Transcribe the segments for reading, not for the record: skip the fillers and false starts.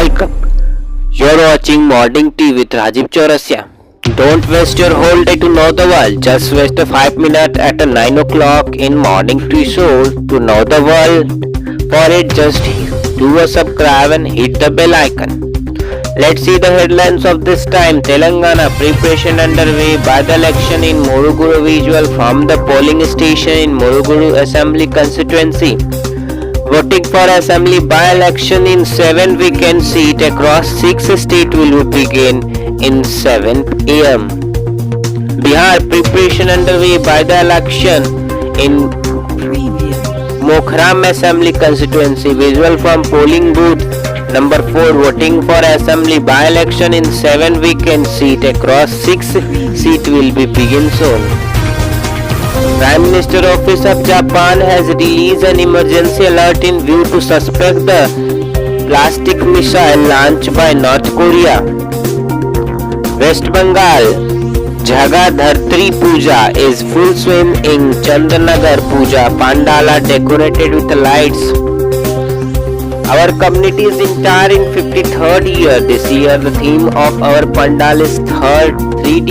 Welcome. You're watching Morning Tea with Rajiv Chaurasia. Don't waste your whole day to know the world. Just waste a 5 minutes at a 9 o'clock in Morning Tea show to know the world. For it, just do a subscribe and hit the bell icon. Let's see the headlines of this time. Telengana preparation underway by the election in Moruguru. Visual from the polling station in Moruguru Assembly constituency. Voting for Assembly by-election in 7 vacant seats across 6 states will begin in 7 am. Bihar preparation underway by the election in Mokhram Assembly constituency. Visual from polling booth number 4. Voting for Assembly by-election in 7 vacant seats across 6 seats will begin soon. Prime Minister Office of Japan has released an emergency alert in view to suspect the plastic missile launched by North Korea. West Bengal Jhaga Dhartri Puja is full swing in Chandranagar Puja Pandal are decorated with lights. Our community is entire in 53rd year. This year the theme of our Pandal is 3D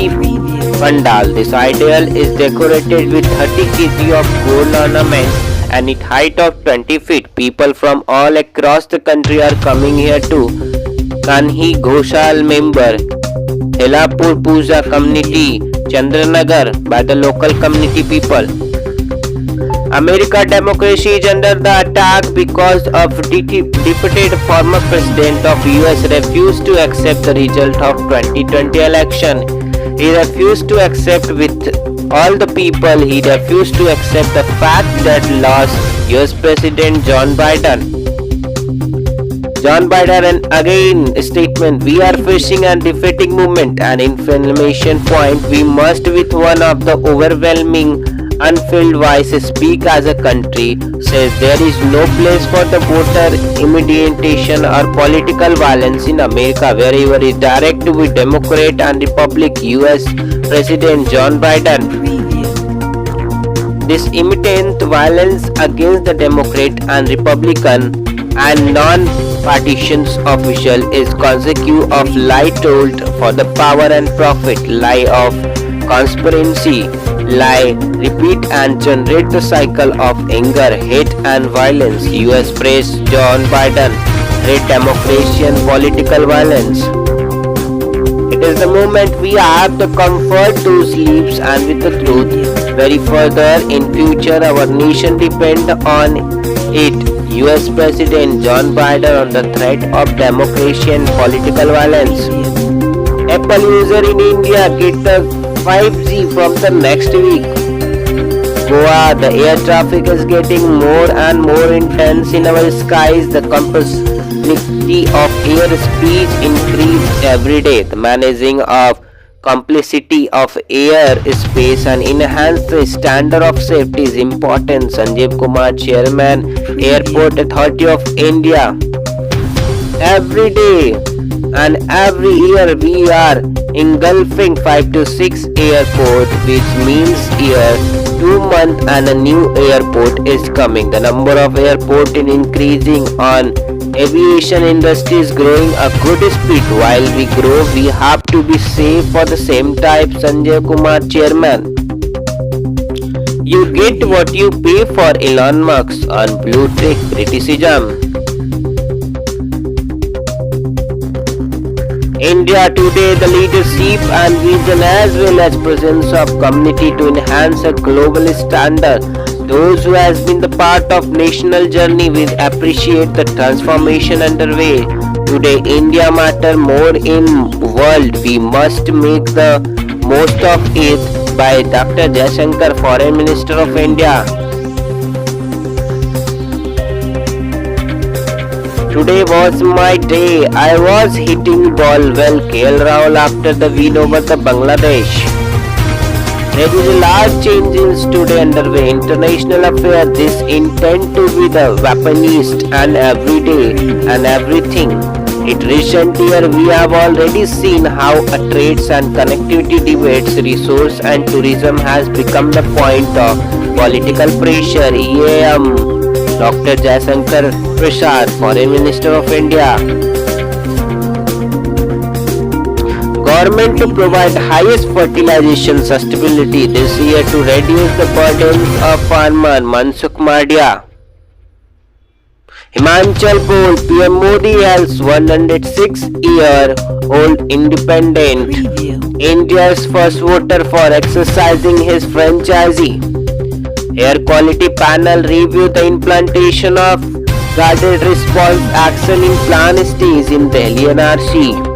Pandal. This ideal is decorated with 30 kg of gold ornaments and its height of 20 feet. People from all across the country are coming here to Kanhi Ghoshal member Helapur Puja community Chandranagar by the local community people. America democracy is under the attack because of defeated former president of US refused to accept the result of 2020 election. He refused to accept with all the people. He refused to accept the fact that lost US President John Biden and again statement, we are facing a defeating movement and inflammation point. We must with one of the overwhelming unfilled voice speak as a country, says there is no place for the voter intimidation or political violence in America. Wherever is direct with Democrat and Republic US President John Biden. This imminent violence against the Democrat and Republican and non-partisan official is consequence of lie told for the power and profit, lie of conspiracy, lie, repeat and generate the cycle of anger, hate and violence. US praised John Biden, hate democracy and political violence. It is the moment we have the comfort to sleep and with the truth. Very further in future our nation depend on it. US President John Biden on the threat of democracy and political violence. Apple user in India get the 5G from the next week. Goa, the air traffic is getting more and more intense in our skies. The complexity of airspace increase every day. The managing of complexity of air space and enhance the standard of safety is important. Sanjeev Kumar, Chairman, Airport Authority of India. Every day and every year we are engulfing 5 to 6 airports, which means year 2 months and a new airport is coming. The number of airports is increasing on aviation industry is growing a good speed. While we grow, we have to be safe for the same type. Sanjay Kumar, Chairman. You get what you pay for. Elon Musk on blue tick criticism. India today, the leadership and vision as well as presence of community to enhance a global standard. Those who has been the part of national journey will appreciate the transformation underway. Today India matter more in world. We must make the most of it by Dr. Jayshankar, Foreign Minister of India. Today was my day. I was hitting ball well. KL Rahul after the win over the Bangladesh. There is a large changes today underway. International affairs. This intend to be the weaponist and every day and everything. In recent year, we have already seen how a trades and connectivity debates, resource and tourism has become the point of political pressure. EAM Dr. Jayshankar Prasad, Foreign Minister of India. government to provide highest fertilization sustainability this year to reduce the burdens of farmer. Mansukh Madia. Himachal poll, PM Modi has 106-year-old independent. India's first voter for exercising his franchisee. Air quality panel review the implantation of guarded response action in plan stays in Delhi NRC.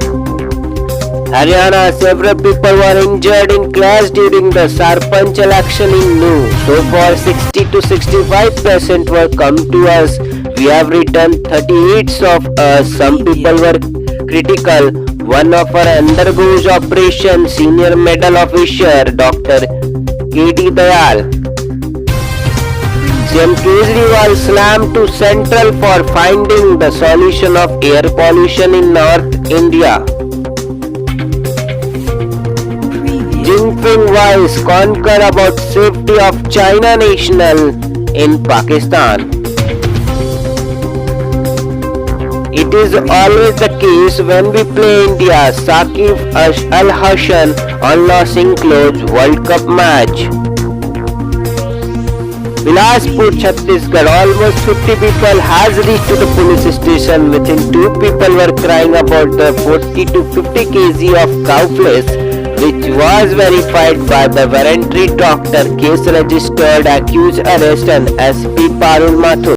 Haryana, several people were injured in clash during the Sarpanch election in New. So far 60 to 65% were come to us. We have returned 38 of us. Some people were critical. One of our undergoes operation. Senior medal officer Dr. K.D. Dayal. CM Kejriwal slammed to Central for finding the solution of air pollution in North India. Jinping voice concur about safety of China national in Pakistan. It is always the case when we play India. Saqib Al Hassan on losing close World Cup match. Bilaspur, Chhattisgarh, almost 50 people has reached to the police station. Within 2 people were crying about the 40 to 50 kg of cow flesh, which was verified by the voluntary doctor. Case registered, accused arrest and SP Parul Mathur.